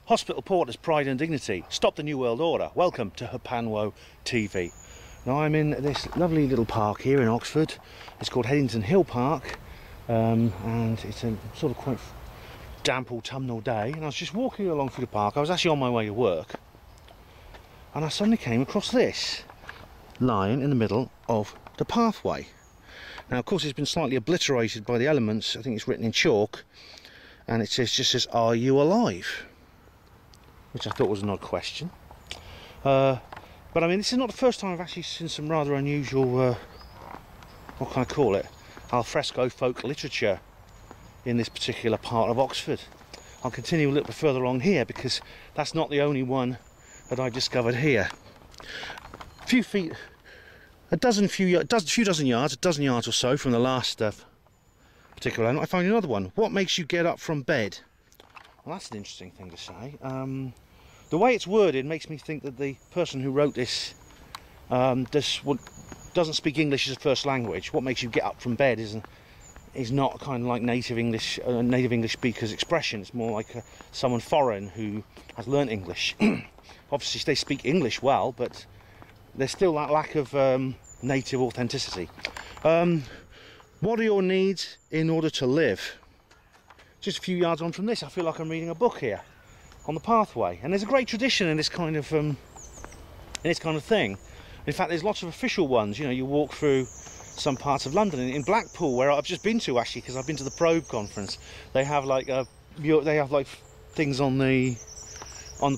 Hospital porters, pride and dignity. Stop the New World Order. Welcome to Hapanwo TV. Now I'm in this lovely little park here in Oxford. It's called Headington Hill Park, and it's a sort of quite damp autumnal day. And I was just walking along through the park. I was actually on my way to work, and I suddenly came across this lying in the middle of the pathway. Now, of course, it's been slightly obliterated by the elements. I think it's written in chalk, and it just says, "Are you alive?" Which I thought was an odd question. But I mean, this is not the first time I've actually seen some rather unusual, what can I call it, al fresco folk literature in this particular part of Oxford. I'll continue a little bit further along here because that's not the only one that I discovered here. A few feet, a few dozen yards or so from the last particular element, I found another one. What makes you get up from bed? Well, that's an interesting thing to say. The way it's worded makes me think that the person who wrote this doesn't speak English as a first language. What makes you get up from bed is not kind of like native English speaker's expression. It's more like someone foreign who has learnt English. Obviously, they speak English well, but there's still that lack of native authenticity. What are your needs in order to live? Just a few yards on from this, I feel like I'm reading a book here on the pathway, and there's a great tradition in this kind of thing. In fact, there's lots of official ones. You know, you walk through some parts of London. In Blackpool, where I've just been to actually, because I've been to the Probe conference, they have like things on the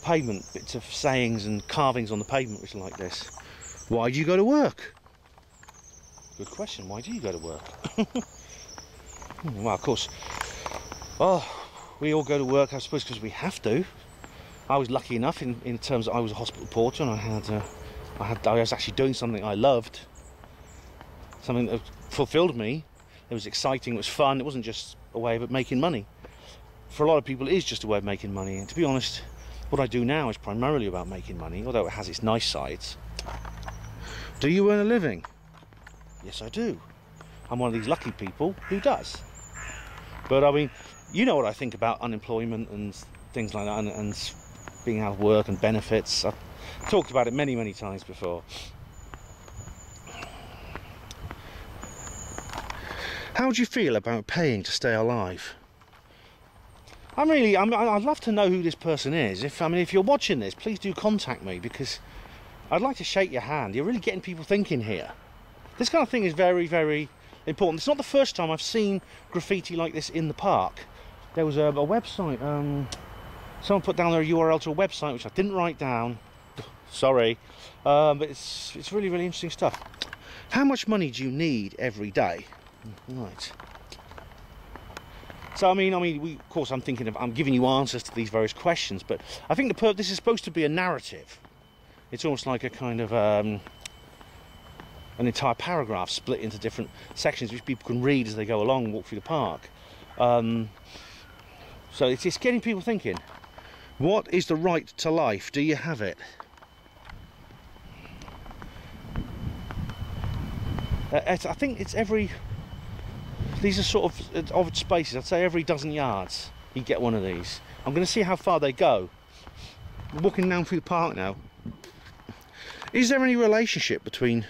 pavement, bits of sayings and carvings on the pavement, which are like this. Why do you go to work? Good question. Why do you go to work? Well, of course. Oh, we all go to work, I suppose, because we have to. I was lucky enough in terms that I was a hospital porter, and I was actually doing something I loved, something that fulfilled me. It was exciting, it was fun. It wasn't just a way of making money. For a lot of people, it is just a way of making money. And to be honest, what I do now is primarily about making money, although it has its nice sides. Do you earn a living? Yes, I do. I'm one of these lucky people who does. But I mean, you know what I think about unemployment and things like that, and being out of work and benefits. I've talked about it many, many times before. How do you feel about paying to stay alive? I'd love to know who this person is. If you're watching this, please do contact me, because I'd like to shake your hand. You're really getting people thinking here. This kind of thing is very, very important. It's not the first time I've seen graffiti like this in the park. There was a website, someone put down their URL to a website which I didn't write down. Sorry, but it's really, really interesting stuff. How much money do you need every day? Right. So of course, I'm giving you answers to these various questions, but I think this is supposed to be a narrative. It's almost like a kind of an entire paragraph split into different sections which people can read as they go along and walk through the park. So it's getting people thinking. What is the right to life? Do you have it? I think it's these are sort of odd spaces. I'd say every dozen yards you get one of these. I'm going to see how far they go. I'm walking down through the park now. Is there any relationship between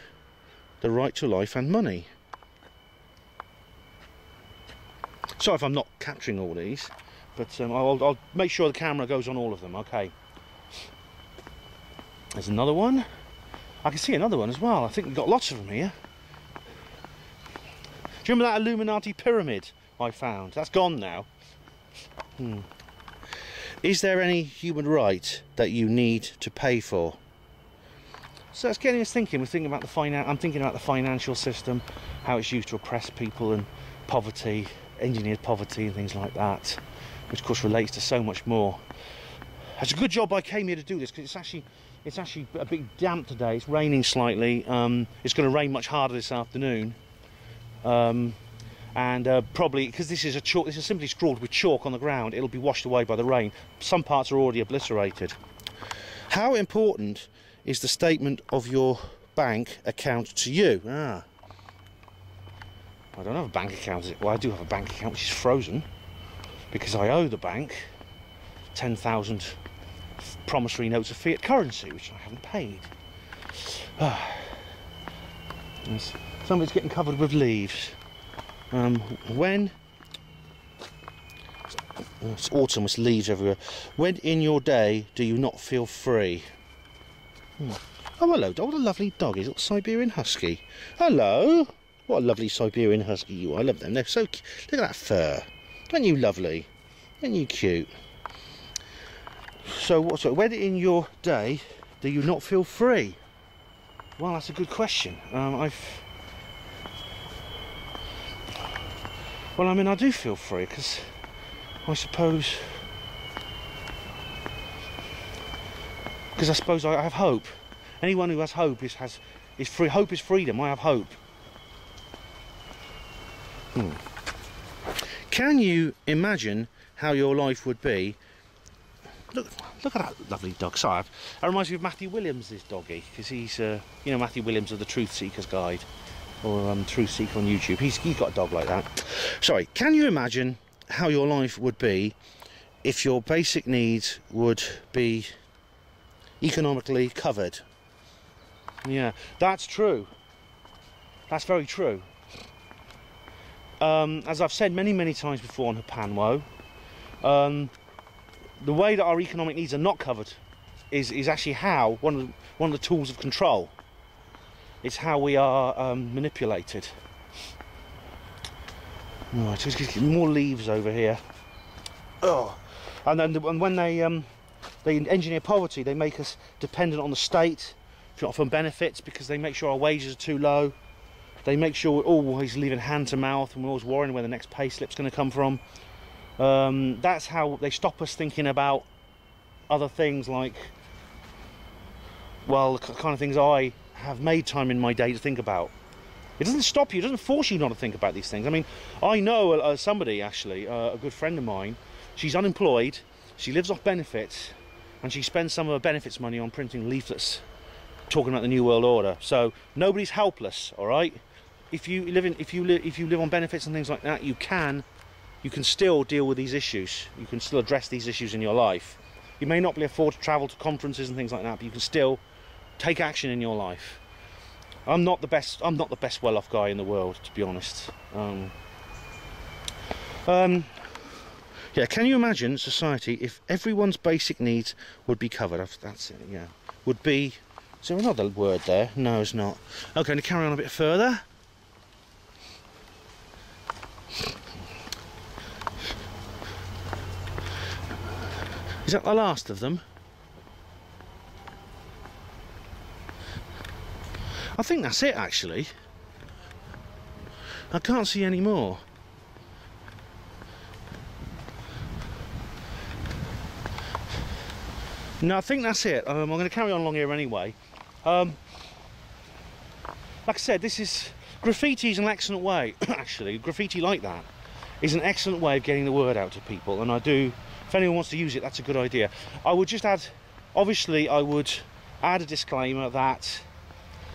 the right to life and money? Sorry if I'm not capturing all these, but I'll make sure the camera goes on all of them. Okay. There's another one. I can see another one as well. I think we've got lots of them here. Do you remember that Illuminati pyramid I found? That's gone now. Is there any human right that you need to pay for? So it's getting us thinking. I'm thinking about the financial system, how it's used to oppress people, and poverty, engineered poverty and things like that, which of course relates to so much more. It's a good job I came here to do this, because it's actually a bit damp today. It's raining slightly. It's going to rain much harder this afternoon, and probably because this is simply scrawled with chalk on the ground, it'll be washed away by the rain. Some parts are already obliterated. How important is the statement of your bank account to you? I don't have a bank account. Well, I do have a bank account which is frozen because I owe the bank £10,000 promissory notes of fiat currency, which I haven't paid. Some of it's getting covered with leaves. When it's autumn, with leaves everywhere. When in your day do you not feel free? Oh, hello, dog. What a lovely dog. He's a little Siberian Husky. Hello. What a lovely Siberian Husky you are. I love them. They're so cute. Look at that fur. Aren't you lovely? Aren't you cute? So, when in your day do you not feel free? Well, that's a good question. Well, I mean, I do feel free because I suppose I have hope. Anyone who has hope is free. Hope is freedom. I have hope. Can you imagine how your life would be? Look at that lovely dog. Sorry, that reminds me of Matthew Williams, this doggy, because he's, you know, Matthew Williams of the Truth Seeker's Guide, or Truth Seeker on YouTube. He's got a dog like that. Sorry, can you imagine how your life would be if your basic needs would be economically covered? Yeah, that's true. That's very true. As I've said many times before on Hapanwo, the way that our economic needs are not covered is actually how one of the tools of control. It's how we are manipulated. Right, so let's get more leaves over here. Oh, and when they engineer poverty, they make us dependent on the state, not from benefits, because they make sure our wages are too low. They make sure we're always living hand to mouth, and we're always worrying where the next pay slip's going to come from. That's how they stop us thinking about other things like, well, the kind of things I have made time in my day to think about. It doesn't stop you, it doesn't force you not to think about these things. I mean, I know somebody, actually, a good friend of mine, she's unemployed, she lives off benefits, and she spends some of her benefits money on printing leaflets talking about the New World Order. So nobody's helpless, all right? If you live on benefits and things like that, you can still deal with these issues. You can still address these issues in your life. You may not be able to afford to travel to conferences and things like that, but you can still take action in your life. I'm not the best well-off guy in the world, to be honest. Yeah, can you imagine society if everyone's basic needs would be covered? That's it, yeah. Would be... Is there another word there? No, it's not. Okay, to carry on a bit further. Is that the last of them? I think that's it, actually. I can't see any more. No, I think that's it. I'm going to carry on along here anyway. Like I said, graffiti is an excellent way, actually. Graffiti like that is an excellent way of getting the word out to people, and if anyone wants to use it, that's a good idea. I would just add, obviously, I would add a disclaimer that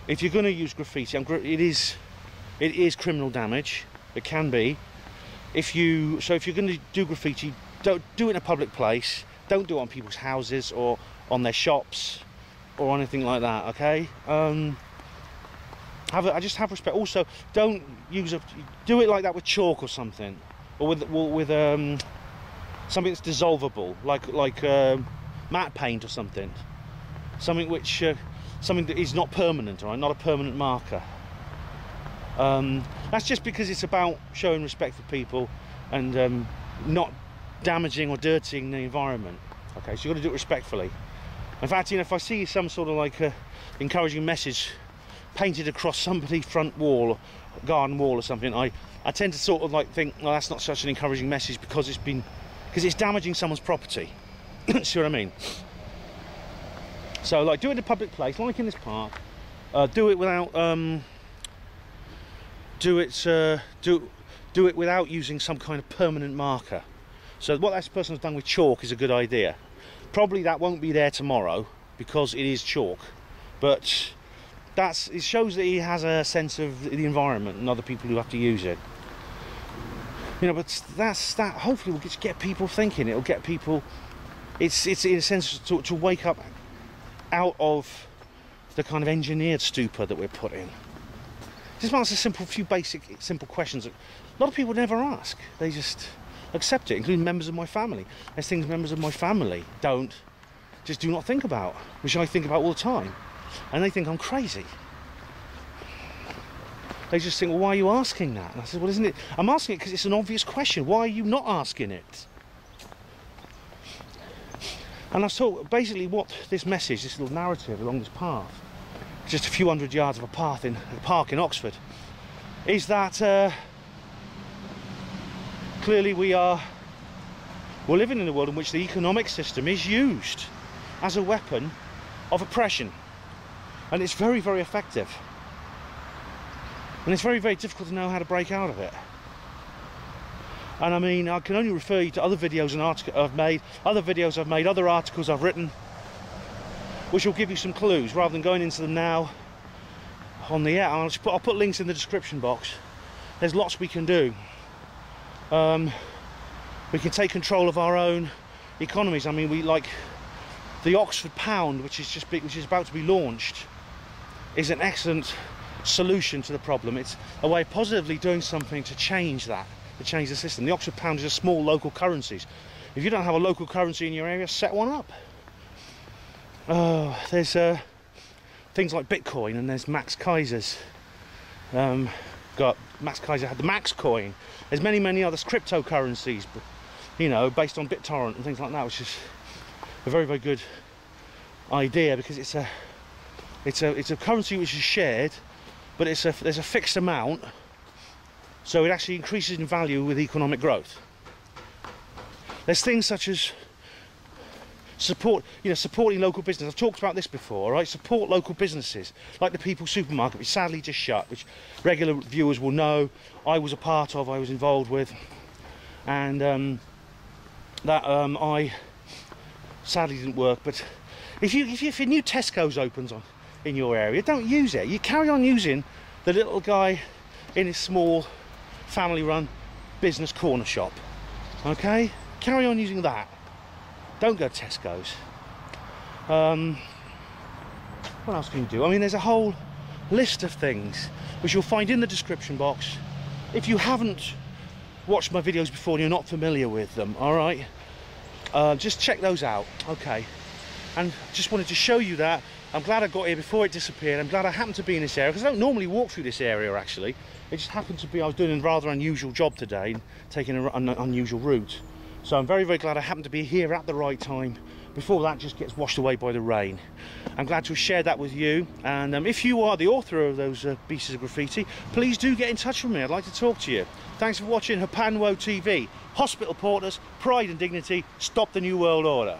if you're going to use graffiti, it is criminal damage. It can be. If you're going to do graffiti, don't do it in a public place. Don't do it on people's houses or on their shops or anything like that. Okay. Just have respect. Also, don't do it like that with chalk or something, or with something that's dissolvable, like matte paint or something. Something that is not permanent, all right? Not a permanent marker. That's just because it's about showing respect for people and not damaging or dirtying the environment. Okay, so you've got to do it respectfully. In fact, you know, if I see some sort of like encouraging message painted across somebody's front wall or garden wall or something, I tend to sort of like think, well, that's not such an encouraging message because it's damaging someone's property. See what I mean? So, like, do it in a public place, like in this park. Do it without do it without using some kind of permanent marker. So what that person has done with chalk is a good idea. Probably that won't be there tomorrow because it is chalk, but it shows that he has a sense of the environment and other people who have to use it. You know, but that hopefully will get people thinking. It'll get people it's in a sense to wake up out of the kind of engineered stupor that we're put in. Just answer few basic, simple questions that a lot of people never ask. They just accept it, including members of my family. There's things members of my family do not think about, which I think about all the time. And they think I'm crazy. They just think, well, why are you asking that? And I said, well, isn't it? I'm asking it because it's an obvious question. Why are you not asking it? And I saw basically what this message, this little narrative along this path, just a few hundred yards of a park in Oxford, is that clearly we're living in a world in which the economic system is used as a weapon of oppression, and it's very, very effective, and it's very, very difficult to know how to break out of it. And I mean, I can only refer you to other videos and articles I've made, other articles I've written, which will give you some clues rather than going into them now on the air. I'll put links in the description box. There's lots we can do. We can take control of our own economies. I mean, we like the Oxford pound, which is about to be launched, is an excellent solution to the problem. It's a way of positively doing something to change that, to change the system. The Oxford pound is a small local currency. If you don't have a local currency in your area, set one up. There's things like Bitcoin, and there's Max Kaiser's. Max Kaiser had the Max coin. There's many others cryptocurrencies, but, you know, based on BitTorrent and things like that, which is a very, very good idea, because it's a currency which is shared, but there's a fixed amount, so it actually increases in value with economic growth. There's things such as supporting local business. I've talked about this before, right? Support local businesses, like the People's Supermarket, which sadly just shut, which regular viewers will know I was a part of, I was involved with, and I sadly didn't work. But if your new Tesco's opens in your area, don't use it. You carry on using the little guy in his small family-run business corner shop, okay? Carry on using that. Don't go to Tesco's. What else can you do? I mean, there's a whole list of things which you'll find in the description box. If you haven't watched my videos before and you're not familiar with them, all right, just check those out, okay? And just wanted to show you that. I'm glad I got here before it disappeared. I'm glad I happened to be in this area, because I don't normally walk through this area, actually. It just happened to be I was doing a rather unusual job today, taking an unusual route. So I'm very, very glad I happened to be here at the right time before that just gets washed away by the rain. I'm glad to have shared that with you, and if you are the author of those pieces of graffiti, please do get in touch with me. I'd like to talk to you. Thanks for watching Hapanwo TV. Hospital Porters, Pride and Dignity, Stop the New World Order.